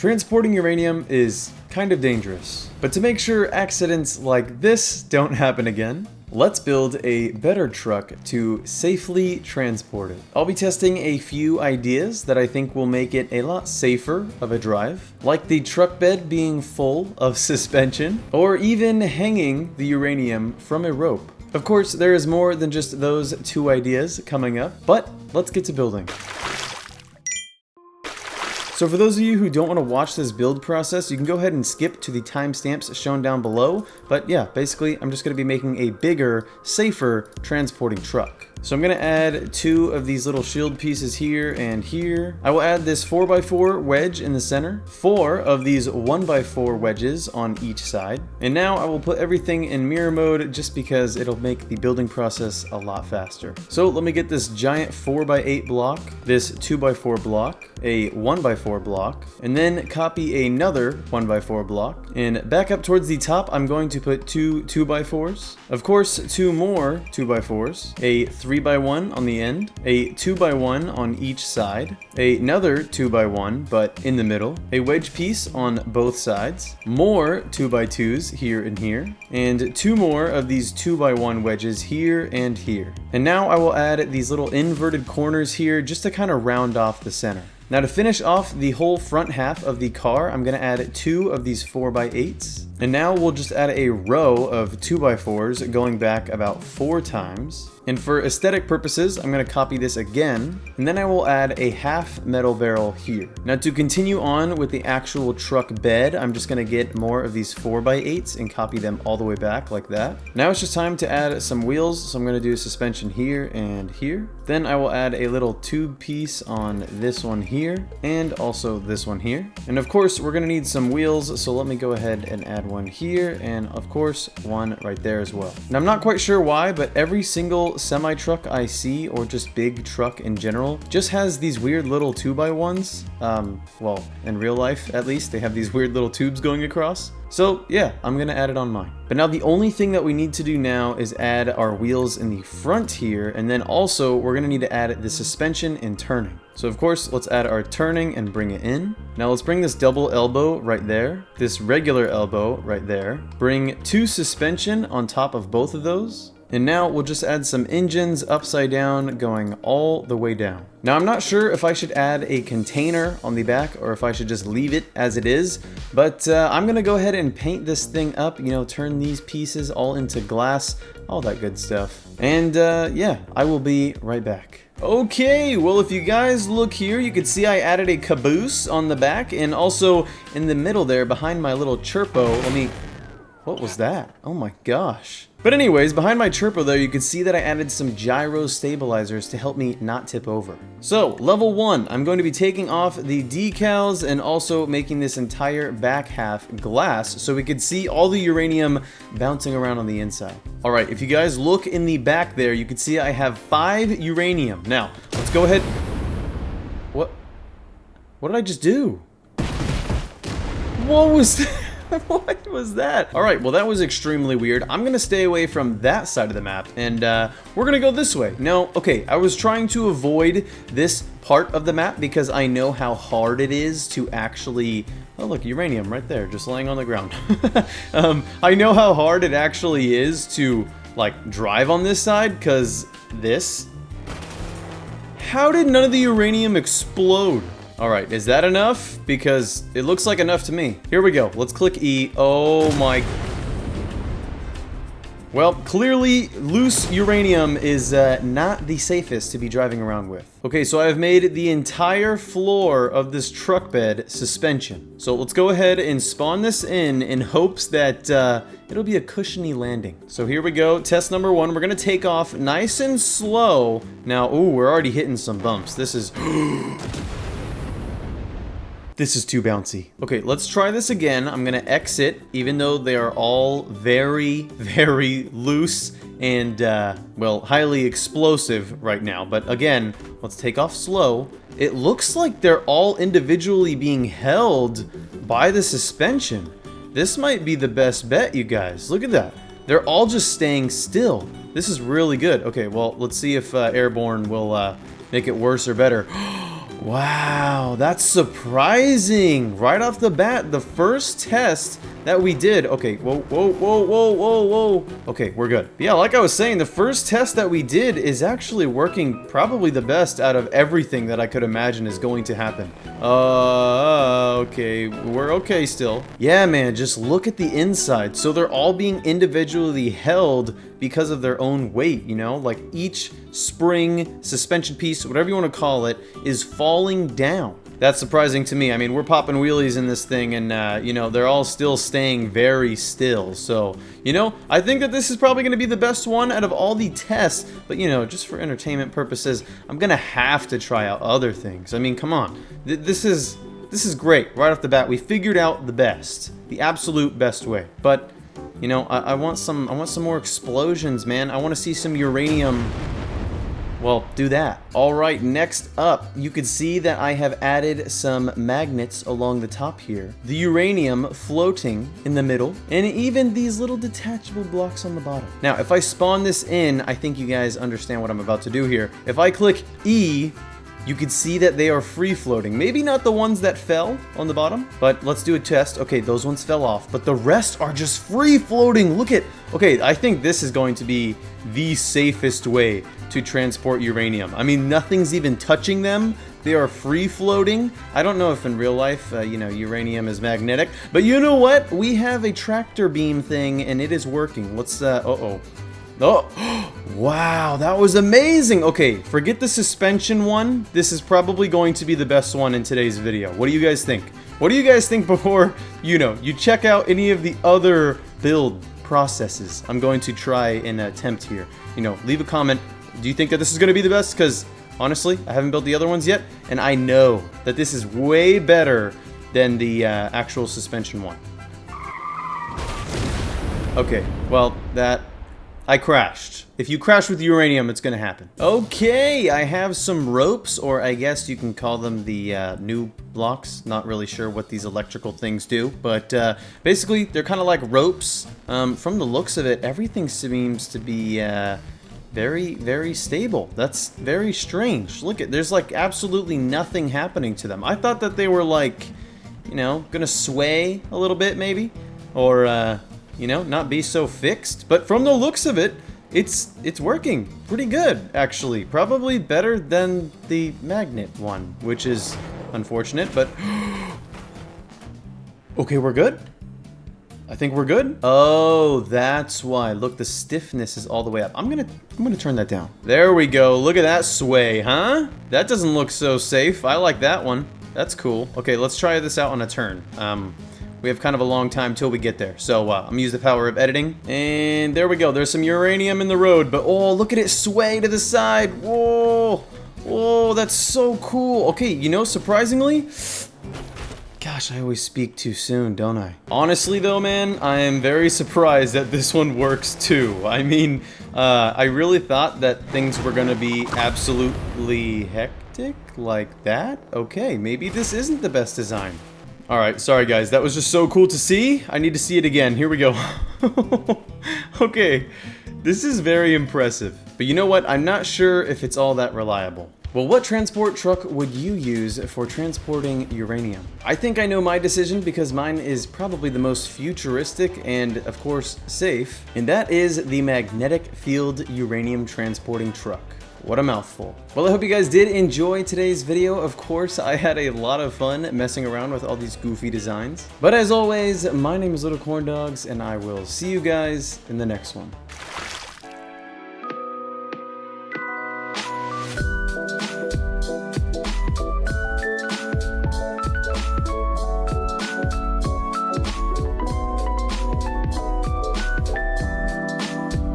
Transporting uranium is kind of dangerous, but to make sure accidents like this don't happen again, let's build a better truck to safely transport it. I'll be testing a few ideas that I think will make it a lot safer of a drive, like the truck bed being full of suspension, or even hanging the uranium from a rope. Of course, there is more than just those two ideas coming up, but let's get to building. So for those of you who don't want to watch this build process, you can go ahead and skip to the timestamps shown down below. But yeah, basically, I'm just going to be making a bigger, safer transporting truck. So I'm going to add 2 of these little shield pieces here and here. I will add this 4x4 wedge in the center, 4 of these 1x4 wedges on each side. And now I will put everything in mirror mode just because it'll make the building process a lot faster. So let me get this giant 4x8 block, this 2x4 block, a 1x4 block, and then copy another 1x4 block. And back up towards the top, I'm going to put 2 2x4s. Of course, 2 more 2x4s, a 3x1 on the end, a 2x1 on each side, another 2x1 but in the middle, a wedge piece on both sides, more 2x2s here and here, and 2 more of these 2x1 wedges here and here. And now I will add these little inverted corners here just to kind of round off the center. Now to finish off the whole front half of the car, I'm going to add 2 of these 4x8s. And now we'll just add a row of 2x4s going back about 4 times. And for aesthetic purposes, I'm going to copy this again, and then I will add a half metal barrel here. Now to continue on with the actual truck bed, I'm just going to get more of these 4x8s and copy them all the way back like that. Now it's just time to add some wheels, so I'm going to do suspension here and here. Then I will add a little tube piece on this one here, and also this one here. And of course, we're going to need some wheels, so let me go ahead and add one here, and of course, one right there as well. Now I'm not quite sure why, but every single semi-truck I see, or just big truck in general, just has these weird little 2x1s. Well, in real life at least, they have these weird little tubes going across. So yeah, I'm gonna add it on mine. But now the only thing that we need to do now is add our wheels in the front here, and then also we're gonna need to add the suspension and turning. So of course, let's add our turning and bring it in. Now let's bring this double elbow right there, this regular elbow right there, bring 2 suspension on top of both of those. And now we'll just add some engines upside down going all the way down. Now I'm not sure if I should add a container on the back or if I should just leave it as it is, but I'm gonna go ahead and paint this thing up, you know, turn these pieces all into glass, all that good stuff. And yeah, I will be right back. Okay, well if you guys look here, you can see I added a caboose on the back, and also in the middle there behind my little chirpo, what was that? Oh my gosh. But anyways, behind my chirpo there, you can see that I added some gyro stabilizers to help me not tip over. So, level 1, I'm going to be taking off the decals and also making this entire back half glass so we could see all the uranium bouncing around on the inside. Alright, if you guys look in the back there, you can see I have 5 uranium. Now, let's go ahead. What did I just do? What was that? What was that? Alright, well that was extremely weird. I'm gonna stay away from that side of the map, and we're gonna go this way. Now, okay, I was trying to avoid this part of the map because I know how hard it is to actually... Oh look, uranium right there, just laying on the ground. I know how hard it actually is to, like, drive on this side, because this... How did none of the uranium explode? Alright, is that enough? Because it looks like enough to me. Here we go. Let's click E. Oh my... Well, clearly loose uranium is not the safest to be driving around with. Okay, so I've made the entire floor of this truck bed suspension. So let's go ahead and spawn this in hopes that it'll be a cushiony landing. So here we go, test number 1. We're gonna take off nice and slow. Now, ooh, we're already hitting some bumps. This is... This is too bouncy. Okay, let's try this again. I'm gonna exit, even though they are all very, very loose and, well, highly explosive right now. But again, let's take off slow. It looks like they're all individually being held by the suspension. This might be the best bet, you guys. Look at that. They're all just staying still. This is really good. Okay, well, let's see if airborne will make it worse or better. Wow, that's surprising. Right off the bat, the first test that we did. Okay, whoa, whoa, whoa, whoa, whoa, whoa. Okay, we're good. But yeah, like I was saying, the first test that we did is actually working probably the best out of everything that I could imagine is going to happen. Okay, we're okay still. Yeah, man, just look at the inside. So they're all being individually held because of their own weight, you know? Like each spring, suspension piece, whatever you want to call it, is falling down. That's surprising to me. I mean, we're popping wheelies in this thing and, you know, they're all still staying very still. So, you know, I think that this is probably going to be the best one out of all the tests. But, you know, just for entertainment purposes, I'm going to have to try out other things. I mean, come on. This is great. Right off the bat, we figured out the best. The absolute best way. But, you know, I want some more explosions, man. I want to see some uranium. Well, do that. All right, next up, you can see that I have added some magnets along the top here. The uranium floating in the middle, and even these little detachable blocks on the bottom. Now, if I spawn this in, I think you guys understand what I'm about to do here. If I click E, you can see that they are free floating. Maybe not the ones that fell on the bottom, but let's do a test. Okay, those ones fell off, but the rest are just free floating. Look at, okay, I think this is going to be the safest way to transport uranium. I mean, nothing's even touching them. They are free floating. I don't know if in real life, you know, uranium is magnetic, but you know what? We have a tractor beam thing and it is working. Let's, oh, wow, that was amazing. Okay, forget the suspension one. This is probably going to be the best one in today's video. What do you guys think? What do you guys think before, you know, you check out any of the other build processes I'm going to try and attempt here? You know, leave a comment. Do you think that this is going to be the best? Because honestly, I haven't built the other ones yet, and I know that this is way better than the actual suspension one. Okay, well, I crashed. If you crash with uranium, it's gonna happen. Okay, I have some ropes, or I guess you can call them the new blocks. Not really sure what these electrical things do, but basically they're kind of like ropes. From the looks of it, everything seems to be very, very stable. That's very strange. Look at, there's like absolutely nothing happening to them. I thought that they were like, you know, gonna sway a little bit maybe, or you know, not be so fixed. But from the looks of it, it's working pretty good, actually. Probably better than the magnet one, which is unfortunate, but okay, we're good. I think we're good. Oh, that's why. Look, the stiffness is all the way up. I'm gonna turn that down. There we go. Look at that sway, huh? That doesn't look so safe. I like that one. That's cool. Okay, let's try this out on a turn. We have kind of a long time till we get there. So I'm gonna use the power of editing. And there we go. There's some uranium in the road, but oh, look at it sway to the side. Whoa. Whoa, that's so cool. Okay, you know, surprisingly, gosh, I always speak too soon, don't I? Honestly though, man, I am very surprised that this one works too. I mean, I really thought that things were gonna be absolutely hectic like that. Okay, maybe this isn't the best design. Alright, sorry guys, that was just so cool to see. I need to see it again. Here we go. Okay, this is very impressive. But you know what? I'm not sure if it's all that reliable. Well, what transport truck would you use for transporting uranium? I think I know my decision because mine is probably the most futuristic and, of course, safe. And that is the magnetic field uranium transporting truck. What a mouthful. Well, I hope you guys did enjoy today's video. Of course, I had a lot of fun messing around with all these goofy designs. But as always, my name is LittleCornDogs, and I will see you guys in the next one.